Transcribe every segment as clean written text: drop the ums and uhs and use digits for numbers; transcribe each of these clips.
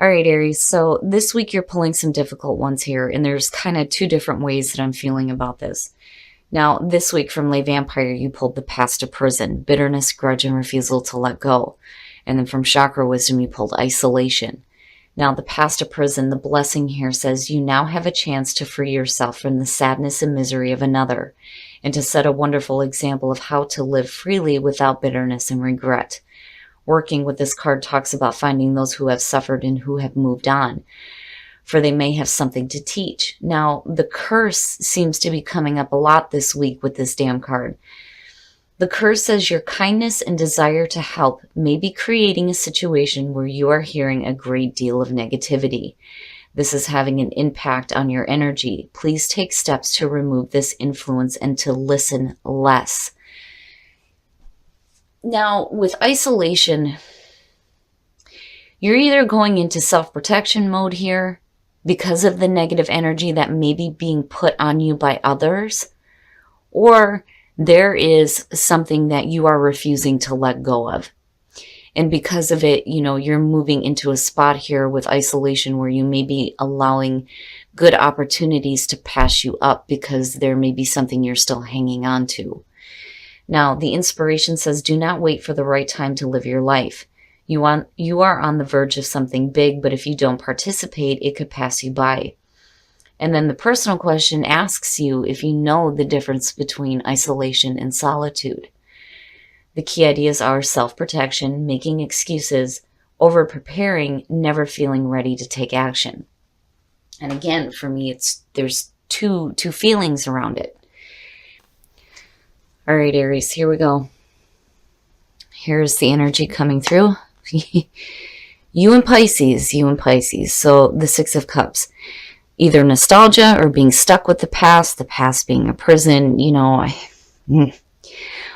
All right, Aries. So this week you're pulling some difficult ones here, and there's kind of two different ways that I'm feeling about this. Now, this week from Lay Vampire, you pulled the past to prison, bitterness, grudge, and refusal to let go. And then from Chakra Wisdom, you pulled isolation. Now, the past to prison, the blessing here says you now have a chance to free yourself from the sadness and misery of another, and to set a wonderful example of how to live freely without bitterness and regret. Working with this card talks about finding those who have suffered and who have moved on, for they may have something to teach. Now, the curse seems to be coming up a lot this week with this damn card. The curse says your kindness and desire to help may be creating a situation where you are hearing a great deal of negativity. This is having an impact on your energy. Please take steps to remove this influence and to listen less. Now, with isolation, you're either going into self-protection mode here because of the negative energy that may be being put on you by others, or there is something that you are refusing to let go of. And because of it, you're moving into a spot here with isolation where you may be allowing good opportunities to pass you up because there may be something you're still hanging on to. Now, the inspiration says, do not wait for the right time to live your life. You are on the verge of something big, but if you don't participate, it could pass you by. And then the personal question asks you if you know the difference between isolation and solitude. The key ideas are self-protection, making excuses, over-preparing, never feeling ready to take action. And again, for me, there's two feelings around it. All right, Aries, here we go. Here's the energy coming through. You and Pisces. So the Six of Cups. Either nostalgia or being stuck with the past being a prison.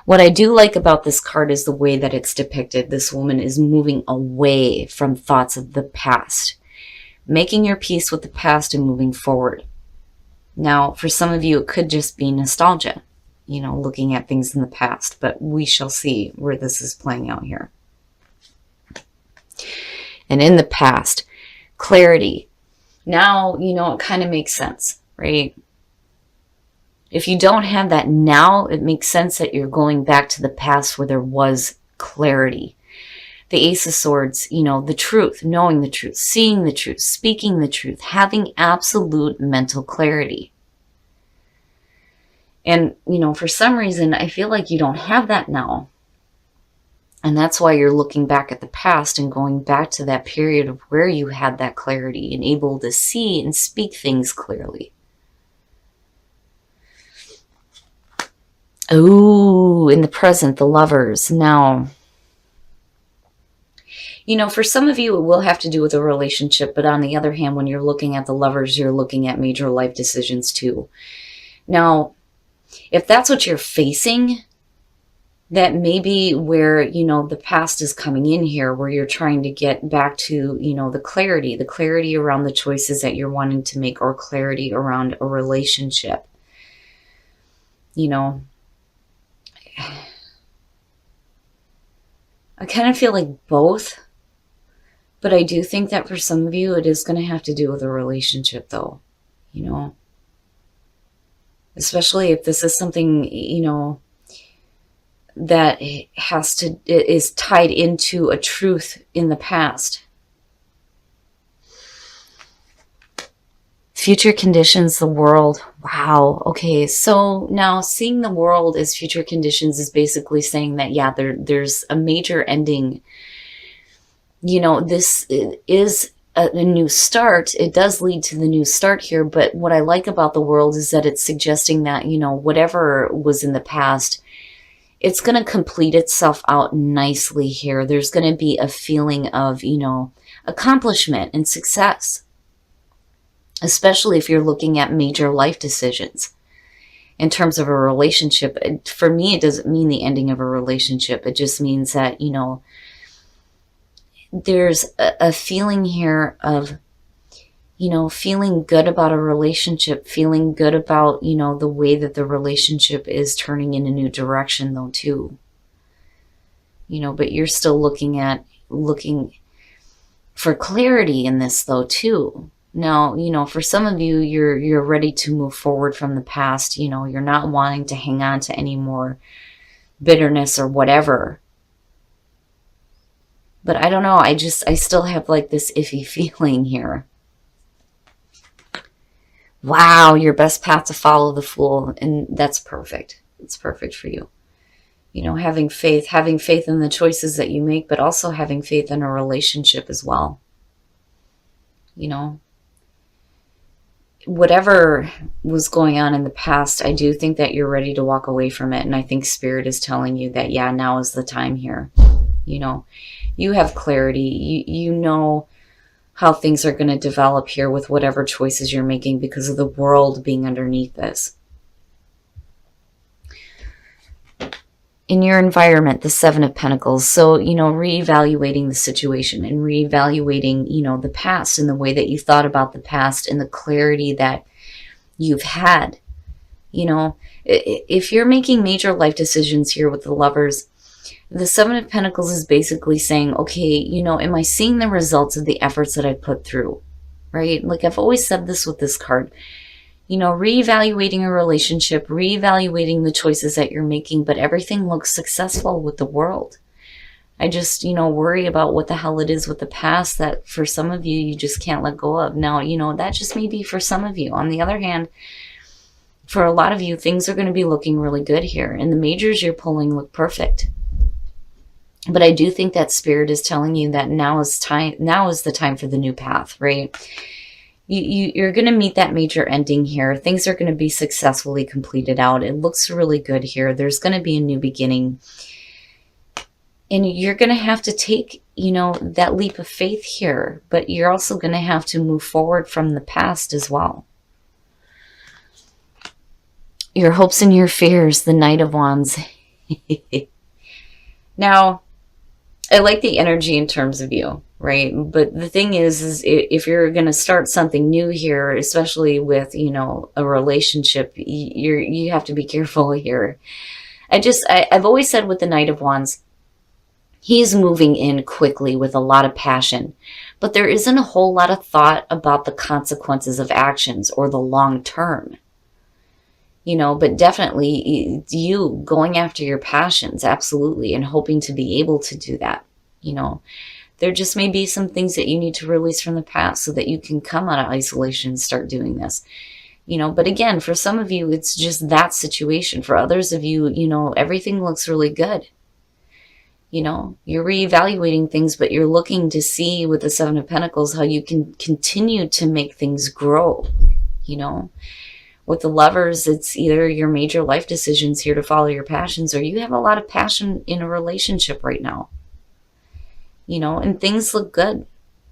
What I do like about this card is the way that it's depicted. This woman is moving away from thoughts of the past, making your peace with the past and moving forward. Now, for some of you, it could just be nostalgia, looking at things in the past, but we shall see where this is playing out here. And in the past, clarity. Now, it kind of makes sense, right? If you don't have that now, it makes sense that you're going back to the past where there was clarity. The Ace of Swords, the truth, knowing the truth, seeing the truth, speaking the truth, having absolute mental clarity. And, for some reason, I feel like you don't have that now. And that's why you're looking back at the past and going back to that period of where you had that clarity and able to see and speak things clearly. Oh, in the present, the Lovers. Now, for some of you, it will have to do with a relationship. But on the other hand, when you're looking at the Lovers, you're looking at major life decisions too. Now, if that's what you're facing, that may be where, the past is coming in here, where you're trying to get back to, the clarity around the choices that you're wanting to make, or clarity around a relationship. I kind of feel like both, but I do think that for some of you, it is going to have to do with a relationship though, especially if this is something, that is tied into a truth in the past. Future conditions, the world. Wow. Okay. So now seeing the world as future conditions is basically saying that, yeah, there's a major ending. This is a new start. It does lead to the new start here. But what I like about the world is that it's suggesting that, whatever was in the past, it's going to complete itself out nicely here. There's going to be a feeling of, accomplishment and success, especially if you're looking at major life decisions. In terms of a relationship, for me, it doesn't mean the ending of a relationship. It just means that, there's a feeling here of, feeling good about a relationship, feeling good about, the way that the relationship is turning in a new direction though too. But you're still looking for clarity in this though too. Now, for some of you, you're ready to move forward from the past. You're not wanting to hang on to any more bitterness or whatever. But I don't know, I still have like this iffy feeling here. Wow, your best path to follow the Fool, and that's perfect. It's perfect for you. Having faith in the choices that you make, but also having faith in a relationship as well. Whatever was going on in the past, I do think that you're ready to walk away from it. And I think Spirit is telling you that, yeah, now is the time here. You have clarity. You know how things are going to develop here with whatever choices you're making because of the world being underneath this. In your environment, the Seven of Pentacles. So, reevaluating the situation and reevaluating, the past and the way that you thought about the past and the clarity that you've had. If you're making major life decisions here with the Lovers, the Seven of Pentacles is basically saying, okay, am I seeing the results of the efforts that I put through, right? Like I've always said this with this card. Reevaluating a relationship, reevaluating the choices that you're making, but everything looks successful with the world. I just, worry about what the hell it is with the past that for some of you, you just can't let go of. Now, that just may be for some of you. On the other hand, for a lot of you, things are going to be looking really good here. And the majors you're pulling look perfect. But I do think that Spirit is telling you that now is the time for the new path, right? You're going to meet that major ending here. Things are going to be successfully completed out. It looks really good here. There's going to be a new beginning. And you're going to have to take, that leap of faith here. But you're also going to have to move forward from the past as well. Your hopes and your fears, the Knight of Wands. Now, I like the energy in terms of you, right? But the thing is if you're going to start something new here, especially with, a relationship, you have to be careful here. I've always said with the Knight of Wands, he's moving in quickly with a lot of passion, but there isn't a whole lot of thought about the consequences of actions or the long term. But definitely you going after your passions, absolutely, and hoping to be able to do that. There just may be some things that you need to release from the past so that you can come out of isolation and start doing this. But again, for some of you, it's just that situation. For others of you, everything looks really good. You're reevaluating things, but you're looking to see with the Seven of Pentacles how you can continue to make things grow, With the Lovers, it's either your major life decisions here to follow your passions, or you have a lot of passion in a relationship right now. And things look good.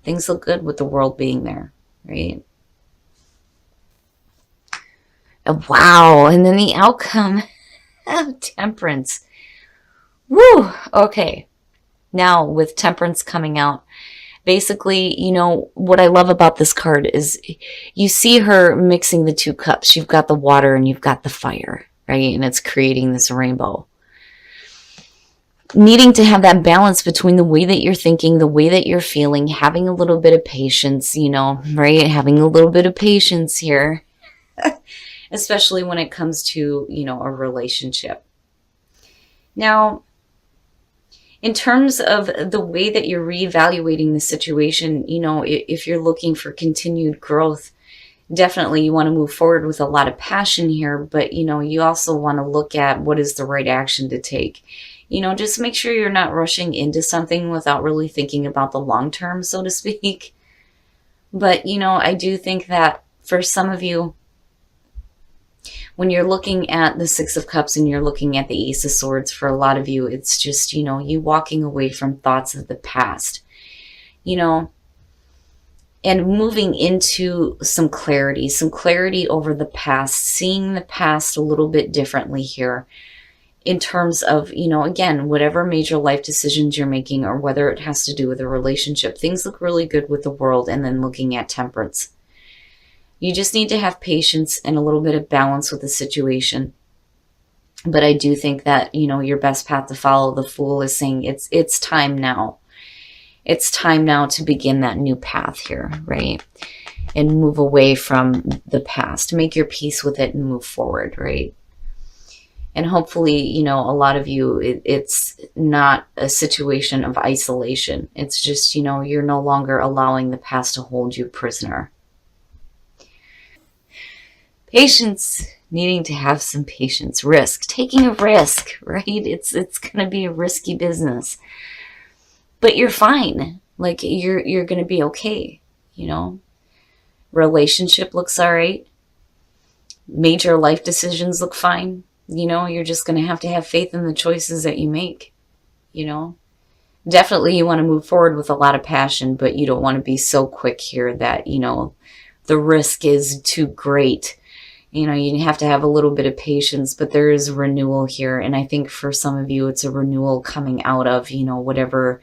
Things look good with the world being there, right? Wow. And then the outcome of Temperance. Woo. Okay. Now with Temperance coming out, basically, what I love about this card is you see her mixing the two cups. You've got the water and you've got the fire, right? And it's creating this rainbow. Needing to have that balance between the way that you're thinking, the way that you're feeling, having a little bit of patience, right? Having a little bit of patience here, especially when it comes to, a relationship. Now, in terms of the way that you're reevaluating the situation, if you're looking for continued growth, definitely you want to move forward with a lot of passion here, but, you also want to look at what is the right action to take. Just make sure you're not rushing into something without really thinking about the long term, so to speak. But, I do think that for some of you, when you're looking at the Six of Cups and you're looking at the Ace of Swords, for a lot of you, it's just, you walking away from thoughts of the past, and moving into some clarity over the past, seeing the past a little bit differently here in terms of, again, whatever major life decisions you're making or whether it has to do with a relationship. Things look really good with the world, and then looking at Temperance. You just need to have patience and a little bit of balance with the situation. But I do think that, your best path to follow, the Fool, is saying it's time now. It's time now to begin that new path here, right? And move away from the past. Make your peace with it and move forward, right? And hopefully, you know, a lot of you, it's not a situation of isolation. It's just, you know, you're no longer allowing the past to hold you prisoner. Patience, needing to have some patience. Risk, taking a risk, right? It's going to be a risky business. But you're fine. Like, you're going to be okay, you know? Relationship looks all right. Major life decisions look fine. You know, you're just going to have faith in the choices that you make, you know? Definitely you want to move forward with a lot of passion, but you don't want to be so quick here that, you know, the risk is too great. You know, you have to have a little bit of patience, but there is renewal here. And I think for some of you, it's a renewal coming out of, you know, whatever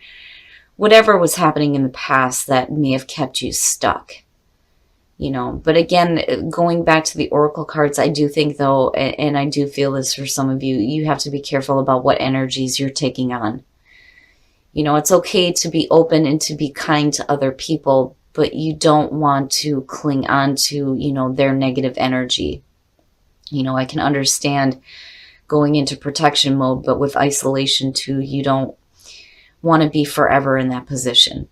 was happening in the past that may have kept you stuck. You know, but again, going back to the oracle cards, I do think though, and I do feel this for some of you, you have to be careful about what energies you're taking on. You know, it's okay to be open and to be kind to other people, but you don't want to cling on to, you know, their negative energy. You know, I can understand going into protection mode, but with isolation too, you don't want to be forever in that position.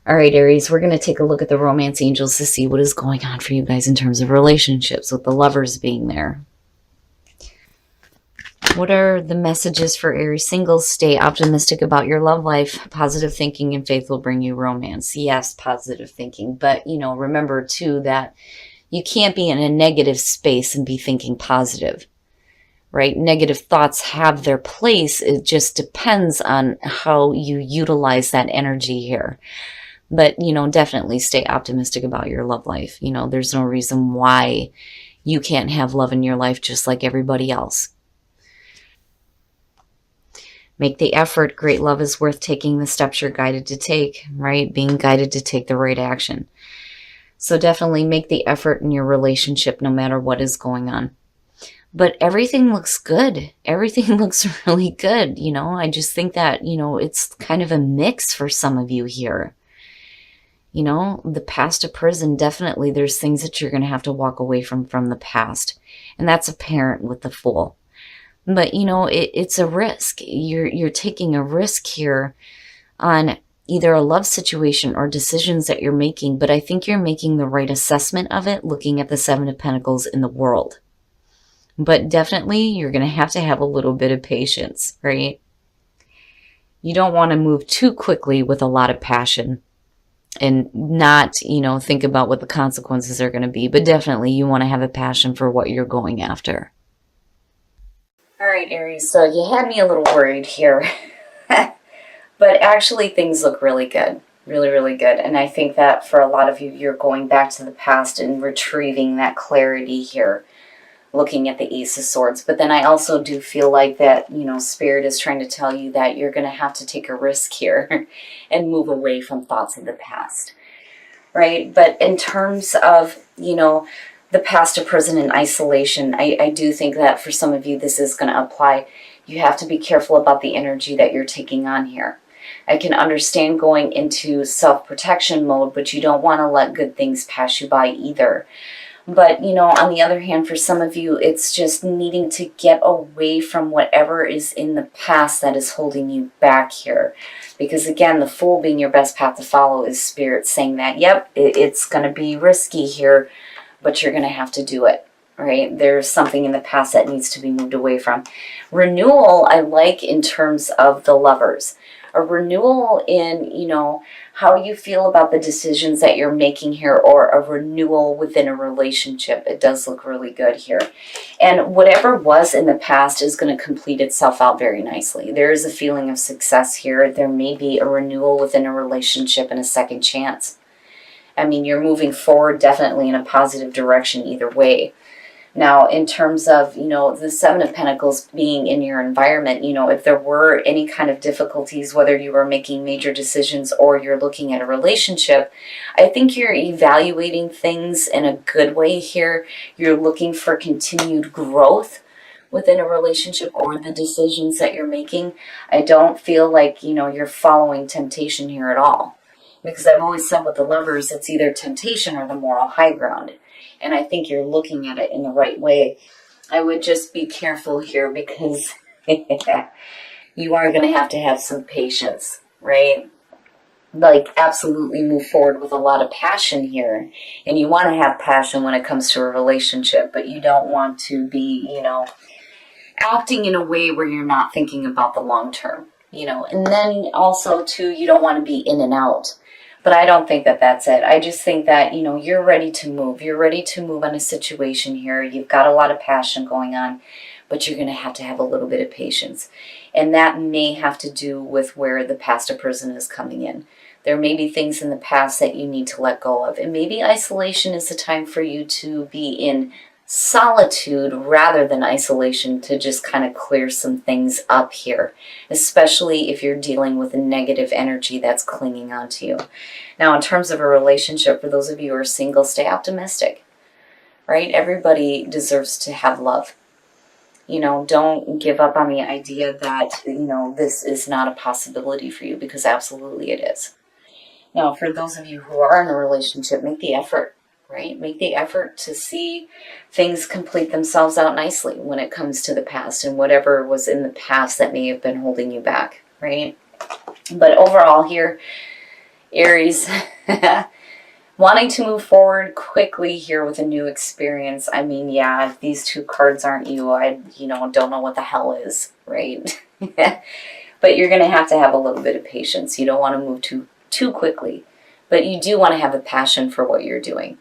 All right, Aries, we're going to take a look at the romance angels to see what is going on for you guys in terms of relationships, with the lovers being there. What are the messages for Aries singles? Stay optimistic about your love life. Positive thinking and faith will bring you romance. Yes, positive thinking. But, you know, remember, too, that you can't be in a negative space and be thinking positive, right? Negative thoughts have their place. It just depends on how you utilize that energy here. But, you know, definitely stay optimistic about your love life. You know, there's no reason why you can't have love in your life just like everybody else. Make the effort. Great love is worth taking the steps you're guided to take, right? Being guided to take the right action. So definitely make the effort in your relationship no matter what is going on. But everything looks good. Everything looks really good. You know, I just think that, you know, it's kind of a mix for some of you here. You know, the past of prison, definitely there's things that you're going to have to walk away from the past. And that's apparent with the Fool. But, you know, it's a risk. You're taking a risk here on either a love situation or decisions that you're making. But I think you're making the right assessment of it, looking at the Seven of Pentacles in the world. But definitely you're going to have a little bit of patience, right? You don't want to move too quickly with a lot of passion and not, you know, think about what the consequences are going to be. But definitely you want to have a passion for what you're going after. All right, Aries, so you had me a little worried here. But actually things look really good. Really, really good. And I think that for a lot of you, you're going back to the past and retrieving that clarity here, looking at the Ace of Swords. But then I also do feel like that, you know, Spirit is trying to tell you that you're going to have to take a risk here and move away from thoughts of the past, right? But in terms of, you know, the past of prison and isolation, I do think that for some of you, this is going to apply. You have to be careful about the energy that you're taking on here. I can understand going into self-protection mode, but you don't want to let good things pass you by either. But, you know, on the other hand, for some of you, it's just needing to get away from whatever is in the past that is holding you back here. Because, again, the Fool being your best path to follow is Spirit saying that, yep, it's going to be risky here, but you're going to have to do it, right? There's something in the past that needs to be moved away from. Renewal, I like in terms of the lovers. A renewal in, you know, how you feel about the decisions that you're making here, or a renewal within a relationship. It does look really good here. And whatever was in the past is going to complete itself out very nicely. There is a feeling of success here. There may be a renewal within a relationship and a second chance. I mean, you're moving forward definitely in a positive direction either way. Now, in terms of, you know, the Seven of Pentacles being in your environment, you know, if there were any kind of difficulties, whether you were making major decisions or you're looking at a relationship, I think you're evaluating things in a good way here. You're looking for continued growth within a relationship or the decisions that you're making. I don't feel like, you're following temptation here at all. Because I've always said with the Lovers, it's either temptation or the moral high ground. And I think you're looking at it in the right way. I would just be careful here because you are going to have some patience, right? Like, absolutely move forward with a lot of passion here. And you want to have passion when it comes to a relationship, but you don't want to be, acting in a way where you're not thinking about the long term, And then also, too, you don't want to be in and out. But I don't think that that's it. I just think that, you're ready to move. You're ready to move on a situation here. You've got a lot of passion going on, but you're going to have a little bit of patience. And that may have to do with where the past of prison is coming in. There may be things in the past that you need to let go of. And maybe isolation is the time for you to be in solitude rather than isolation, to just kind of clear some things up here, especially if you're dealing with a negative energy that's clinging onto you. Now, in terms of a relationship, for those of you who are single, stay optimistic, right? Everybody deserves to have love. Don't give up on the idea that, this is not a possibility for you, because absolutely it is. Now, for those of you who are in a relationship, make the effort. Right? Make the effort to see things complete themselves out nicely when it comes to the past and whatever was in the past that may have been holding you back, right? But overall here, Aries, wanting to move forward quickly here with a new experience. I mean, yeah, if these two cards aren't you, I, don't know what the hell is, right? But you're going to have a little bit of patience. You don't want to move too quickly, but you do want to have a passion for what you're doing.